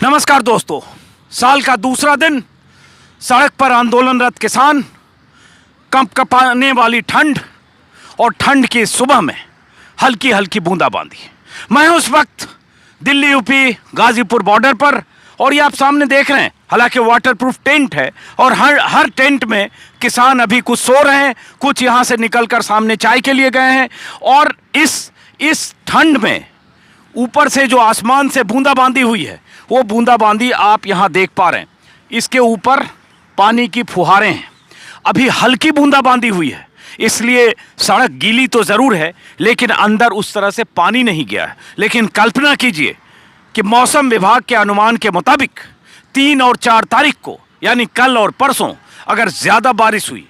नमस्कार दोस्तों, साल का दूसरा दिन, सड़क पर आंदोलनरत किसान, कंपकपाने वाली ठंड और ठंड की सुबह में हल्की हल्की बूंदाबांदी। मैं उस वक्त दिल्ली यूपी गाजीपुर बॉर्डर पर, और ये आप सामने देख रहे हैं, हालांकि वाटरप्रूफ टेंट है और हर टेंट में किसान अभी कुछ सो रहे हैं, कुछ यहाँ से निकलकर सामने चाय के लिए गए हैं। और इस ठंड में ऊपर से जो आसमान से बूंदाबांदी हुई है, वो बूंदाबांदी आप यहाँ देख पा रहे हैं। इसके ऊपर पानी की फुहारें हैं। अभी हल्की बूंदाबांदी हुई है, इसलिए सड़क गीली तो ज़रूर है, लेकिन अंदर उस तरह से पानी नहीं गया है। लेकिन कल्पना कीजिए कि मौसम विभाग के अनुमान के मुताबिक 3 और 4 तारीख को, यानी कल और परसों, अगर ज़्यादा बारिश हुई,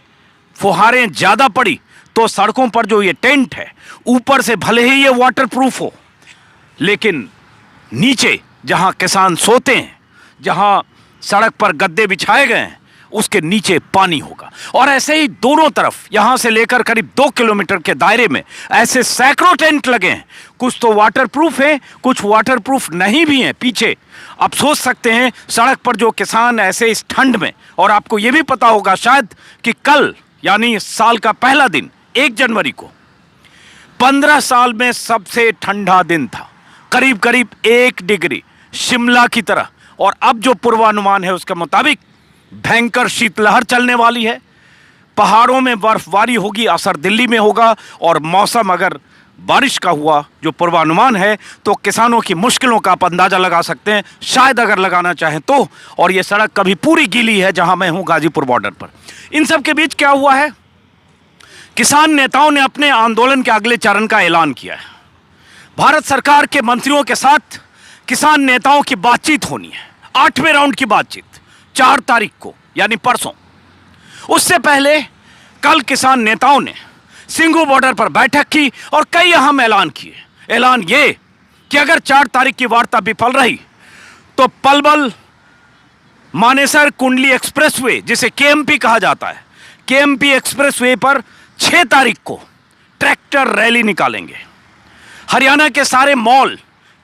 फुहारें ज़्यादा पड़ी, तो सड़कों पर जो ये टेंट है, ऊपर से भले ही ये वाटरप्रूफ हो, लेकिन नीचे जहां किसान सोते हैं, जहां सड़क पर गद्दे बिछाए गए हैं, उसके नीचे पानी होगा। और ऐसे ही दोनों तरफ, यहां से लेकर करीब 2 किलोमीटर के दायरे में ऐसे सैकड़ों टेंट लगे हैं। कुछ तो वाटरप्रूफ हैं, कुछ वाटरप्रूफ नहीं भी हैं। पीछे आप सोच सकते हैं सड़क पर जो किसान ऐसे इस ठंड में, और आपको यह भी पता होगा शायद कि कल, यानी साल का पहला दिन 1 जनवरी को 15 साल में सबसे ठंडा दिन था, करीब करीब 1 डिग्री शिमला की तरह। और अब जो पूर्वानुमान है उसके मुताबिक भयंकर शीतलहर चलने वाली है, पहाड़ों में बर्फबारी होगी, असर दिल्ली में होगा। और मौसम अगर बारिश का हुआ जो पूर्वानुमान है, तो किसानों की मुश्किलों का आप अंदाज़ा लगा सकते हैं, शायद अगर लगाना चाहें तो। और ये सड़क कभी पूरी गीली है जहां मैं हूं, गाजीपुर बॉर्डर पर। इन सब के बीच क्या हुआ है, किसान नेताओं ने अपने आंदोलन के अगले चरण का ऐलान किया है। भारत सरकार के मंत्रियों के साथ किसान नेताओं की बातचीत होनी है, 8वें राउंड की बातचीत 4 तारीख को, यानी परसों। उससे पहले कल किसान नेताओं ने सिंघू बॉर्डर पर बैठक की और कई अहम ऐलान किए। ऐलान ये कि अगर 4 तारीख की वार्ता विफल रही, तो पलवल मानेसर कुंडली एक्सप्रेसवे, जिसे केएमपी कहा जाता है, केएमपी एक्सप्रेसवे पर 6 तारीख को ट्रैक्टर रैली निकालेंगे। हरियाणा के सारे मॉल,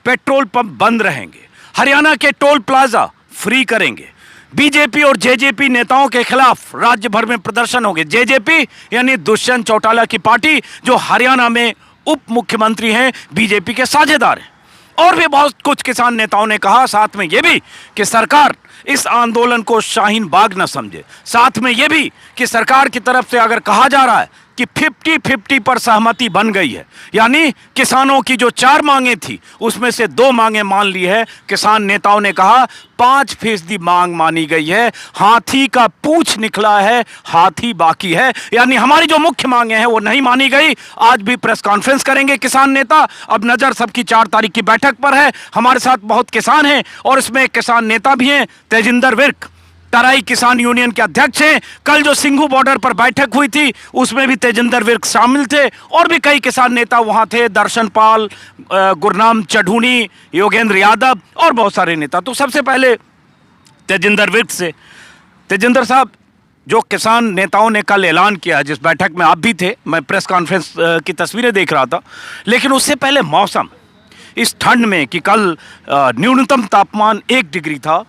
पेट्रोल पंप बंद रहेंगे। हरियाणा के टोल प्लाजा फ्री करेंगे। बीजेपी और जेजेपी नेताओं के खिलाफ राज्य भर में प्रदर्शन होंगे। जेजेपी यानी दुष्यंत चौटाला की पार्टी, जो हरियाणा में उप मुख्यमंत्री हैं, बीजेपी के साझेदार हैं। और भी बहुत कुछ किसान नेताओं ने कहा, साथ में यह भी कि सरकार इस आंदोलन को शाहीन बाग न समझे। साथ में यह भी कि सरकार की तरफ से अगर कहा जा रहा है कि 50-50 पर सहमति बन गई है, यानी किसानों की जो 4 मांगे थी, उसमें से 2 मांगे मान ली है। किसान नेताओं ने कहा 5% मांग मानी गई है। हाथी का पूंछ निकला है, हाथी बाकी है, यानी हमारी जो मुख्य मांगे हैं वो नहीं मानी गई। आज भी प्रेस कॉन्फ्रेंस करेंगे किसान नेता। अब नजर सबकी 4 तारीख की बैठक पर है। हमारे साथ बहुत किसान हैं और इसमें किसान नेता भी हैं। तेजिंदर विर्क तराई किसान यूनियन के अध्यक्ष हैं। कल जो सिंघू बॉर्डर पर बैठक हुई थी, उसमें भी तेजिंदर विर्क शामिल थे और भी कई किसान नेता वहां थे, दर्शन पाल, गुरनाम चढ़ूनी, योगेंद्र यादव और बहुत सारे नेता। तो सबसे पहले तेजिंदर विर्क से, तेजिंदर साहब, जो किसान नेताओं ने कल ऐलान किया, जिस बैठक में आप भी थे, मैं प्रेस कॉन्फ्रेंस की तस्वीरें देख रहा था, लेकिन उससे पहले मौसम इस ठंड में कि कल न्यूनतम तापमान 1 डिग्री था,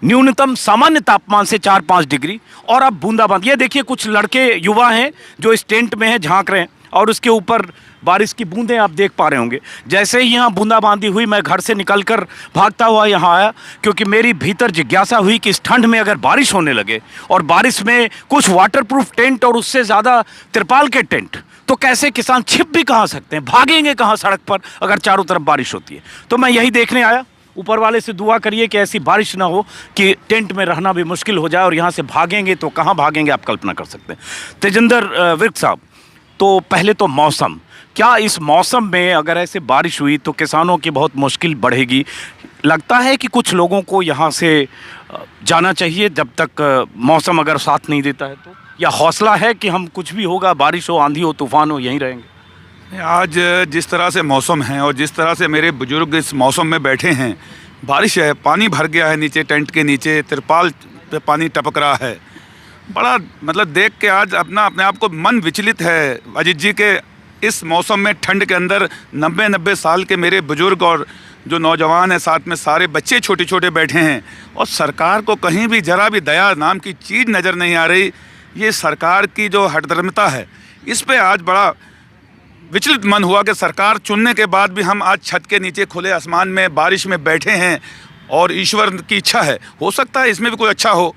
न्यूनतम सामान्य तापमान से 4-5 डिग्री, और अब बूंदाबांदी। ये देखिए, कुछ लड़के युवा हैं जो इस टेंट में हैं, झांक रहे हैं, और उसके ऊपर बारिश की बूंदें आप देख पा रहे होंगे। जैसे ही यहाँ बूंदाबांदी हुई, मैं घर से निकलकर भागता हुआ यहाँ आया, क्योंकि मेरी भीतर जिज्ञासा हुई कि इस ठंड में अगर बारिश होने लगे, और बारिश में कुछ वाटरप्रूफ टेंट और उससे ज़्यादा तिरपाल के टेंट, तो कैसे किसान छिप भी कहाँ सकते हैं, भागेंगे कहाँ सड़क पर अगर चारों तरफ बारिश होती है। तो मैं यही देखने आया। ऊपर वाले से दुआ करिए कि ऐसी बारिश ना हो कि टेंट में रहना भी मुश्किल हो जाए, और यहाँ से भागेंगे तो कहाँ भागेंगे, आप कल्पना कर सकते हैं। तेजिंदर विर्क साहब, तो पहले तो मौसम, क्या इस मौसम में अगर ऐसे बारिश हुई तो किसानों की बहुत मुश्किल बढ़ेगी? लगता है कि कुछ लोगों को यहाँ से जाना चाहिए जब तक मौसम अगर साथ नहीं देता है तो, या हौसला है कि हम कुछ भी होगा, बारिश हो, आंधी हो, तूफान हो, यहीं रहेंगे? आज जिस तरह से मौसम है और जिस तरह से मेरे बुजुर्ग इस मौसम में बैठे हैं, बारिश है, पानी भर गया है नीचे, टेंट के नीचे तिरपाल पे पानी टपक रहा है। बड़ा मतलब देख के आज अपने आप को मन विचलित है अजीत जी के इस मौसम में, ठंड के अंदर 90-90 साल के मेरे बुजुर्ग और जो नौजवान हैं, साथ में सारे बच्चे छोटे छोटे बैठे हैं, और सरकार को कहीं भी जरा भी दया नाम की चीज़ नज़र नहीं आ रही। ये सरकार की जो हठधर्मिता है, इस पे आज बड़ा विचलित मन हुआ कि सरकार चुनने के बाद भी हम आज छत के नीचे खुले आसमान में बारिश में बैठे हैं, और ईश्वर की इच्छा है, हो सकता है इसमें भी कोई अच्छा हो।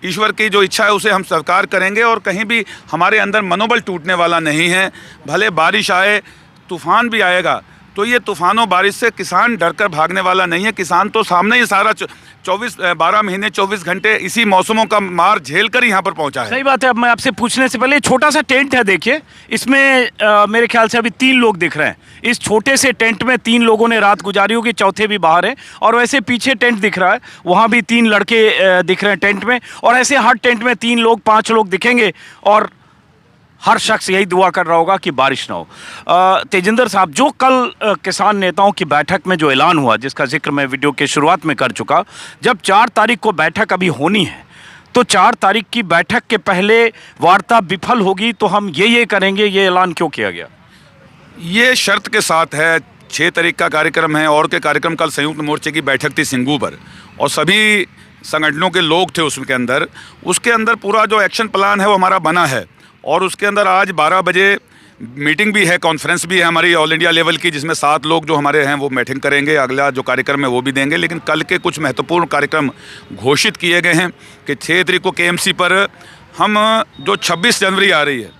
ईश्वर की जो इच्छा है उसे हम स्वीकार करेंगे, और कहीं भी हमारे अंदर मनोबल टूटने वाला नहीं है। भले बारिश आए, तूफ़ान भी आएगा, तो ये तूफ़ानों बारिश से किसान डर कर भागने वाला नहीं है। किसान तो सामने ही सारा 12 महीने 24 घंटे इसी मौसमों का मार झेल कर यहाँ पर पहुँचा है। सही बात है। अब मैं आपसे पूछने से पहले, छोटा सा टेंट है, देखिए इसमें मेरे ख्याल से अभी 3 लोग दिख रहे हैं। इस छोटे से टेंट में 3 लोगों ने रात गुजारी होगी, चौथे भी बाहर है। और वैसे पीछे टेंट दिख रहा है, वहाँ भी 3 लड़के दिख रहे हैं टेंट में, और ऐसे हर टेंट में 3 लोग 5 लोग दिखेंगे, और हर शख्स यही दुआ कर रहा होगा कि बारिश ना हो। तेजिंदर साहब, जो कल किसान नेताओं की बैठक में जो ऐलान हुआ, जिसका जिक्र मैं वीडियो के शुरुआत में कर चुका, जब 4 तारीख को बैठक अभी होनी है, तो 4 तारीख की बैठक के पहले वार्ता विफल होगी तो हम ये करेंगे, ये ऐलान क्यों किया गया? ये शर्त के साथ है। 6 तारीख का कार्यक्रम है, और के कार्यक्रम कल संयुक्त मोर्चे की बैठक थी सिंगू पर, और सभी संगठनों के लोग थे उसके अंदर। उसके अंदर पूरा जो एक्शन प्लान है वो हमारा बना है, और उसके अंदर आज 12 बजे मीटिंग भी है, कॉन्फ्रेंस भी है हमारी ऑल इंडिया लेवल की, जिसमें 7 लोग जो हमारे हैं वो मीटिंग करेंगे। अगला जो कार्यक्रम है वो भी देंगे। लेकिन कल के कुछ महत्वपूर्ण कार्यक्रम घोषित किए गए हैं कि 6 तारीख को KMC पर हम, जो 26 जनवरी आ रही है,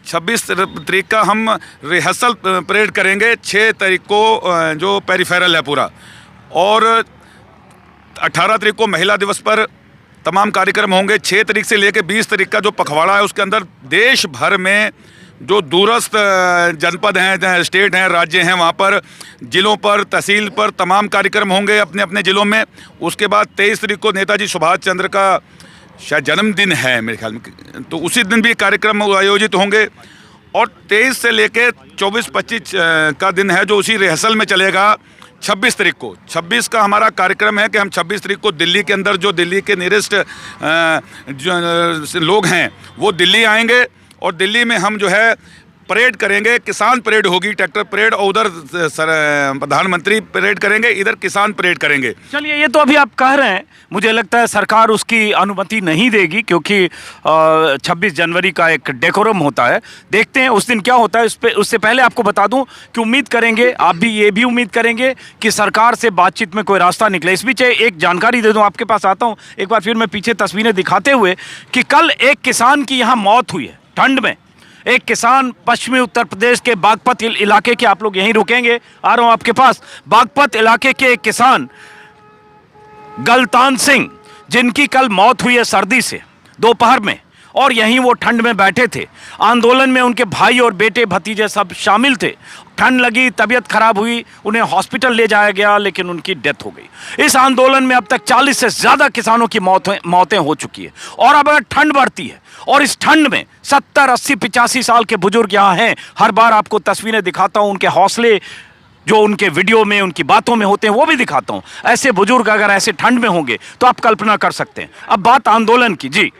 26 तारीख का हम रिहर्सल परेड करेंगे। 6 तारीख को जो पेरिफेरल है पूरा, और 18 तारीख को महिला दिवस पर तमाम कार्यक्रम होंगे। 6 तारीख से लेकर 20 तारीख का जो पखवाड़ा है, उसके अंदर देश भर में जो दूरस्थ जनपद हैं, स्टेट हैं, राज्य हैं, वहाँ पर ज़िलों पर, तहसील पर तमाम कार्यक्रम होंगे अपने अपने ज़िलों में। उसके बाद 23 तारीख को नेताजी सुभाष चंद्र का शायद जन्मदिन है मेरे ख्याल में, तो उसी दिन भी कार्यक्रम आयोजित होंगे। और 23 से लेकर 24-25 का दिन है जो उसी रिहर्सल में चलेगा। 26 तारीख को, 26 का हमारा कार्यक्रम है कि हम 26 तारीख को दिल्ली के अंदर, जो दिल्ली के नियरेस्ट लोग हैं वो दिल्ली आएंगे, और दिल्ली में हम जो है परेड करेंगे। किसान परेड होगी, ट्रैक्टर परेड, और उधर प्रधानमंत्री परेड करेंगे, इधर किसान परेड करेंगे। चलिए, ये तो अभी आप कह रहे हैं, मुझे लगता है सरकार उसकी अनुमति नहीं देगी, क्योंकि 26 जनवरी का एक डेकोरम होता है। देखते हैं उस दिन क्या होता है। उससे पहले आपको बता दूं कि उम्मीद करेंगे, आप भी ये भी उम्मीद करेंगे कि सरकार से बातचीत में कोई रास्ता निकले। इस बीच एक जानकारी दे दूं, आपके पास आता हूं एक बार फिर मैं पीछे तस्वीरें दिखाते हुए, कि कल एक किसान की यहाँ मौत हुई है ठंड में। एक किसान पश्चिमी उत्तर प्रदेश के बागपत इलाके के, आप लोग यहीं रुकेंगे, आ रहा हूं आपके पास, बागपत इलाके के एक किसान गलतान सिंह, जिनकी कल मौत हुई है सर्दी से दोपहर में, और यहीं वो ठंड में बैठे थे। आंदोलन में उनके भाई और बेटे भतीजे सब शामिल थे। ठंड लगी, तबीयत खराब हुई, उन्हें हॉस्पिटल ले जाया गया, लेकिन उनकी डेथ हो गई। इस आंदोलन में अब तक 40 से ज़्यादा किसानों की मौतें हो चुकी है। और अब अगर ठंड बढ़ती है, और इस ठंड में 70, 80, 85 साल के बुजुर्ग यहाँ हैं, हर बार आपको तस्वीरें दिखाता हूँ, उनके हौसले जो उनके वीडियो में, उनकी बातों में होते हैं, वो भी दिखाता हूँ। ऐसे बुजुर्ग अगर ऐसे ठंड में होंगे तो आप कल्पना कर सकते हैं। अब बात आंदोलन की। जी,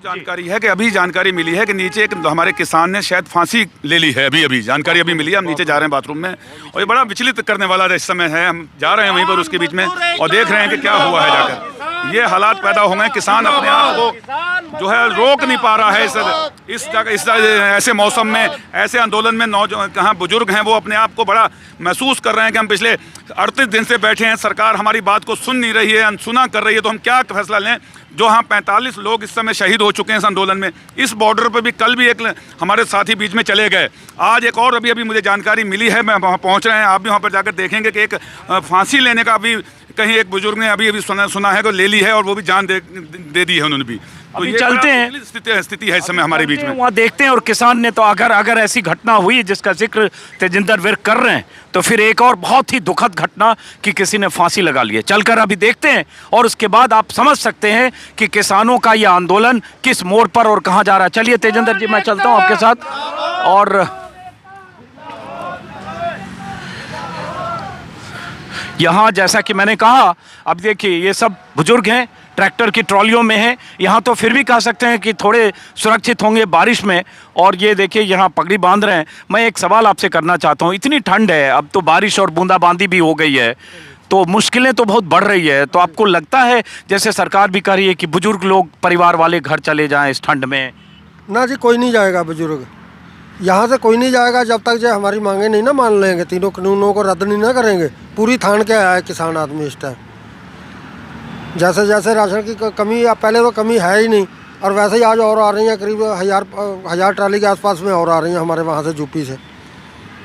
जानकारी है कि अभी जानकारी मिली है कि नीचे एक हमारे किसान ने शायद फांसी ले ली है। अभी जानकारी अभी मिली है। हम नीचे जा रहे हैं बाथरूम में, और ये बड़ा विचलित करने वाला इस समय है। हम जा रहे हैं वहीं पर उसके बीच में, और देख रहे हैं कि क्या हुआ है जाकर। ये हालात पैदा हो गए, किसान अपने आप को जो है रोक नहीं पा रहा है इस ऐसे मौसम में, ऐसे आंदोलन में। नौजवान कहाँ बुजुर्ग हैं, वो अपने आप को बड़ा महसूस कर रहे हैं कि हम पिछले 38 दिन से बैठे हैं, सरकार हमारी बात को सुन नहीं रही है, अनसुना कर रही है, तो हम क्या फैसला लें। जो हाँ 45 लोग इस समय शहीद हो चुके हैं इस आंदोलन में। इस बॉर्डर पर भी कल भी एक हमारे साथी बीच में चले गए। आज एक और अभी मुझे जानकारी मिली है, मैं वहाँ पहुँच रहे हैं, आप भी वहाँ पर जाकर देखेंगे कि एक फांसी लेने का अभी कहीं एक बुजुर्ग ने अभी सुना है, तो ले ली है, और वो भी जान दे दी है उन्होंने भी। तो ये चलते हैं, स्थिति है इस समय हमारे बीच में, वहाँ देखते हैं। और किसान ने तो अगर ऐसी घटना हुई जिसका जिक्र तेजिंदर विर्क कर रहे हैं, तो फिर एक और बहुत ही दुखद घटना कि किसी ने फांसी लगा ली है। चलकर अभी देखते हैं, और उसके बाद आप समझ सकते हैं कि किसानों का यह आंदोलन किस मोड़ पर और कहाँ जा रहा है। चलिए तेजिंदर जी, मैं चलता हूँ आपके साथ। और यहाँ जैसा कि मैंने कहा, अब देखिए ये सब बुजुर्ग हैं, ट्रैक्टर की ट्रॉलियों में हैं। यहाँ तो फिर भी कह सकते हैं कि थोड़े सुरक्षित होंगे बारिश में। और ये देखिए यहाँ पगड़ी बांध रहे हैं। मैं एक सवाल आपसे करना चाहता हूँ, इतनी ठंड है, अब तो बारिश और बूंदाबांदी भी हो गई है, तो मुश्किलें तो बहुत बढ़ रही है। तो आपको लगता है जैसे सरकार भी कह रही है कि बुजुर्ग लोग परिवार वाले घर चले जाएं इस ठंड में? ना जी, कोई नहीं जाएगा बुजुर्ग, यहाँ से कोई नहीं जाएगा जब तक जो हमारी मांगे नहीं ना मान लेंगे, तीनों कानूनों को रद्द नहीं ना करेंगे। पूरी थान के आया है किसान आदमी इस टाइम। जैसे जैसे राशन की कमी, अब पहले तो कमी है ही नहीं, और वैसे ही आज और आ रही हैं, करीब हजार ट्राली के आसपास में और आ रही हैं हमारे वहाँ से यूपी से।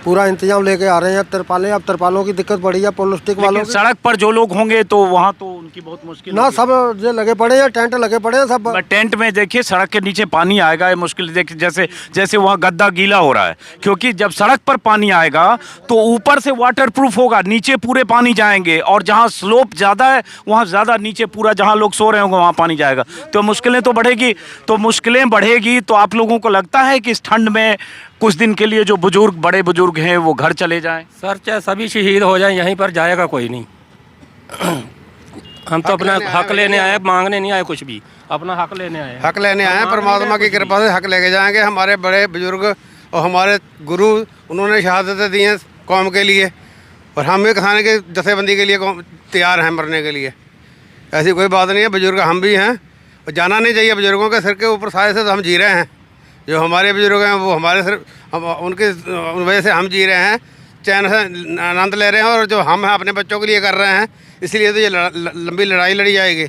पूरा इंतजाम लेके आ रहे हैं। तिरपालें, अब तिरपालों की दिक्कत पड़ी है पॉलिस्टिक वालों लेकिन सड़क पर जो लोग होंगे तो वहाँ तो उनकी बहुत मुश्किल ना, होगी। सब जो लगे पड़े हैं, टेंट लगे पड़े हैं सब। टेंट में देखिए सड़क के नीचे पानी आएगा, ये मुश्किल। देखिए जैसे जैसे वहाँ गद्दा गीला हो रहा है, क्योंकि जब सड़क पर पानी आएगा तो ऊपर से वाटर प्रूफ होगा, नीचे पूरे पानी जाएंगे, और जहाँ स्लोप ज़्यादा है वहाँ ज़्यादा नीचे पूरा जहाँ लोग सो रहे होंगे वहाँ पानी जाएगा। तो मुश्किलें तो बढ़ेगी, तो आप लोगों को लगता है कि इस ठंड में कुछ दिन के लिए जो बुजुर्ग, बड़े बुजुर्ग हैं वो घर चले जाएं? सर चाहे सभी शहीद हो जाएं, यहीं पर जाएगा कोई नहीं। हम तो अपना हक लेने आए, मांगने नहीं आए कुछ भी, अपना हक लेने आए। हक लेने आए हैं, परमात्मा की कृपा से हक लेके जाएंगे। हमारे बड़े बुजुर्ग और हमारे गुरु, उन्होंने शहादतें दी हैं कौम के लिए, और हम भी किसान की जथेबंदी के लिए तैयार हैं मरने के लिए। ऐसी कोई बात नहीं है, बुजुर्ग हम भी हैं, और जाना नहीं चाहिए बुजुर्गों के सिर के ऊपर साए से तो हम जी रहे हैं। जो हमारे बुजुर्ग हैं वो हमारे सिर, उनके वजह से हम जी रहे हैं, चैन से आनंद ले रहे हैं, और जो हम हैं अपने बच्चों के लिए कर रहे हैं, इसलिए तो ये लंबी लड़ाई लड़ी जाएगी।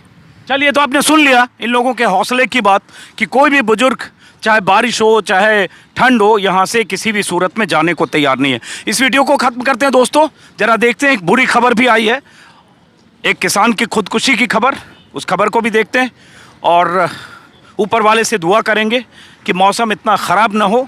चलिए, तो आपने सुन लिया इन लोगों के हौसले की बात कि कोई भी बुजुर्ग, चाहे बारिश हो चाहे ठंड हो, यहाँ से किसी भी सूरत में जाने को तैयार नहीं है। इस वीडियो को ख़त्म करते हैं दोस्तों। ज़रा देखते हैं, एक बुरी खबर भी आई है, एक किसान की खुदकुशी की खबर। उस खबर को भी देखते हैं और ऊपर वाले से दुआ करेंगे कि मौसम इतना ख़राब ना हो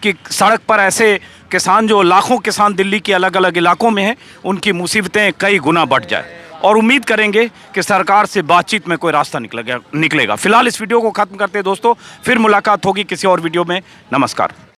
कि सड़क पर ऐसे किसान, जो लाखों किसान दिल्ली के अलग अलग इलाकों में हैं, उनकी मुसीबतें कई गुना बढ़ जाए। और उम्मीद करेंगे कि सरकार से बातचीत में कोई रास्ता निकलेगा। फिलहाल इस वीडियो को ख़त्म करते हैं दोस्तों, फिर मुलाकात होगी किसी और वीडियो में। नमस्कार।